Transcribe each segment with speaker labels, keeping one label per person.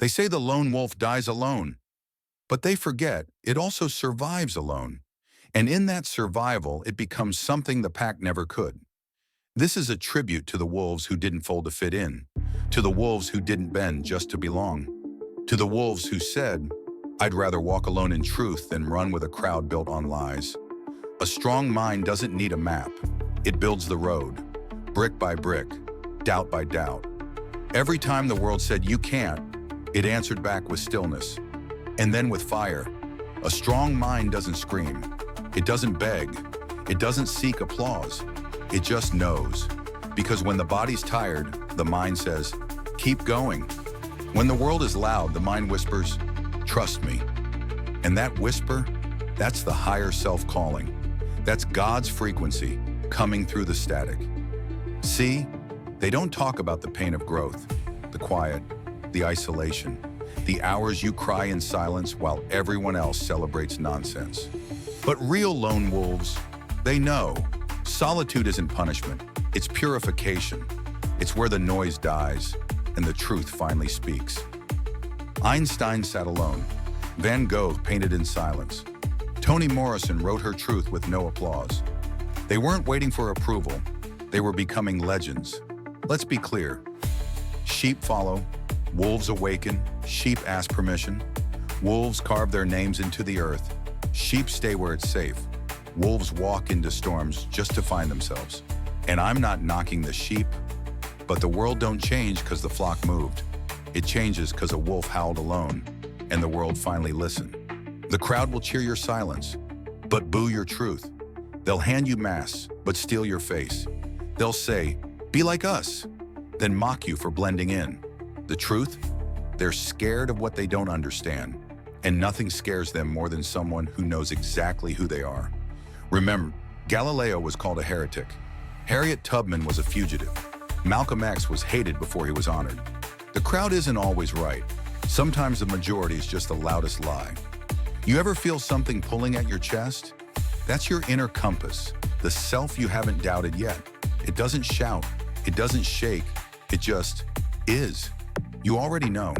Speaker 1: They say the lone wolf dies alone, but they forget it also survives alone. And in that survival, it becomes something the pack never could. This is a tribute to the wolves who didn't fold to fit in, to the wolves who didn't bend just to belong, to the wolves who said, "I'd rather walk alone in truth than run with a crowd built on lies." A strong mind doesn't need a map. It builds the road, brick by brick, doubt by doubt. Every time the world said, "You can't," it answered back with stillness, and then with fire. A strong mind doesn't scream. It doesn't beg. It doesn't seek applause. It just knows. Because when the body's tired, the mind says, "Keep going." When the world is loud, the mind whispers, "Trust me." And that whisper, that's the higher self calling. That's God's frequency coming through the static. See, they don't talk about the pain of growth, the quiet, the isolation, the hours you cry in silence while everyone else celebrates nonsense. But real lone wolves, they know solitude isn't punishment, it's purification. It's where the noise dies and the truth finally speaks. Einstein sat alone. Van Gogh painted in silence. Toni Morrison wrote her truth with no applause. They weren't waiting for approval. They were becoming legends. Let's be clear. Sheep follow, wolves awaken, sheep ask permission. Wolves carve their names into the earth. Sheep stay where it's safe. Wolves walk into storms just to find themselves. And I'm not knocking the sheep, but the world don't change because the flock moved. It changes because a wolf howled alone, and the world finally listened. The crowd will cheer your silence, but boo your truth. They'll hand you masks, but steal your face. They'll say, "Be like us," then mock you for blending in. The truth? They're scared of what they don't understand, and nothing scares them more than someone who knows exactly who they are. Remember, Galileo was called a heretic. Harriet Tubman was a fugitive. Malcolm X was hated before he was honored. The crowd isn't always right. Sometimes the majority is just the loudest lie. You ever feel something pulling at your chest? That's your inner compass, the self you haven't doubted yet. It doesn't shout, it doesn't shake, it just is. You already know.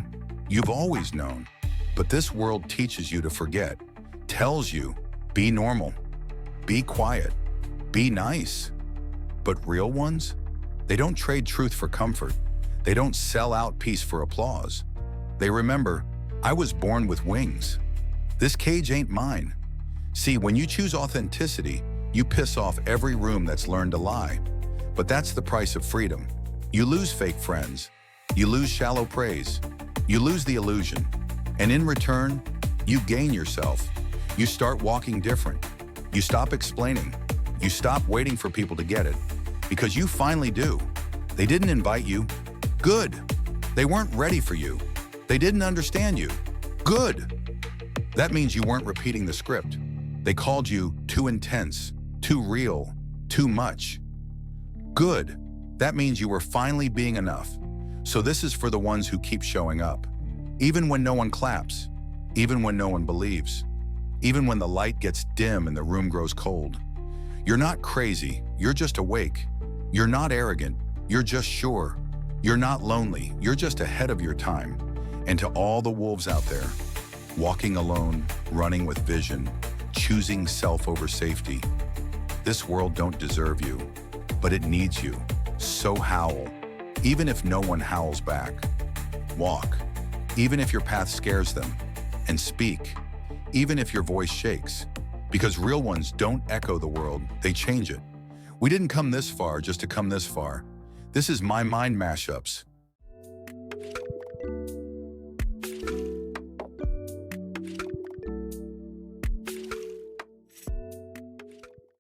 Speaker 1: You've always known. But this world teaches you to forget, tells you, be normal, be quiet, be nice. But real ones? They don't trade truth for comfort. They don't sell out peace for applause. They remember, I was born with wings. This cage ain't mine. See, when you choose authenticity, you piss off every room that's learned to lie. But that's the price of freedom. You lose fake friends. You lose shallow praise. You lose the illusion. And in return, you gain yourself. You start walking different. You stop explaining. You stop waiting for people to get it. Because you finally do. They didn't invite you. Good. They weren't ready for you. They didn't understand you. Good. That means you weren't repeating the script. They called you too intense, too real, too much. Good. That means you were finally being enough. So this is for the ones who keep showing up. Even when no one claps, even when no one believes, even when the light gets dim and the room grows cold. You're not crazy, you're just awake. You're not arrogant, you're just sure. You're not lonely, you're just ahead of your time. And to all the wolves out there, walking alone, running with vision, choosing self over safety, this world don't deserve you, but it needs you. So howl, even if no one howls back. Walk, even if your path scares them. And speak, even if your voice shakes. Because real ones don't echo the world, they change it. We didn't come this far just to come this far. This is my mind mashups.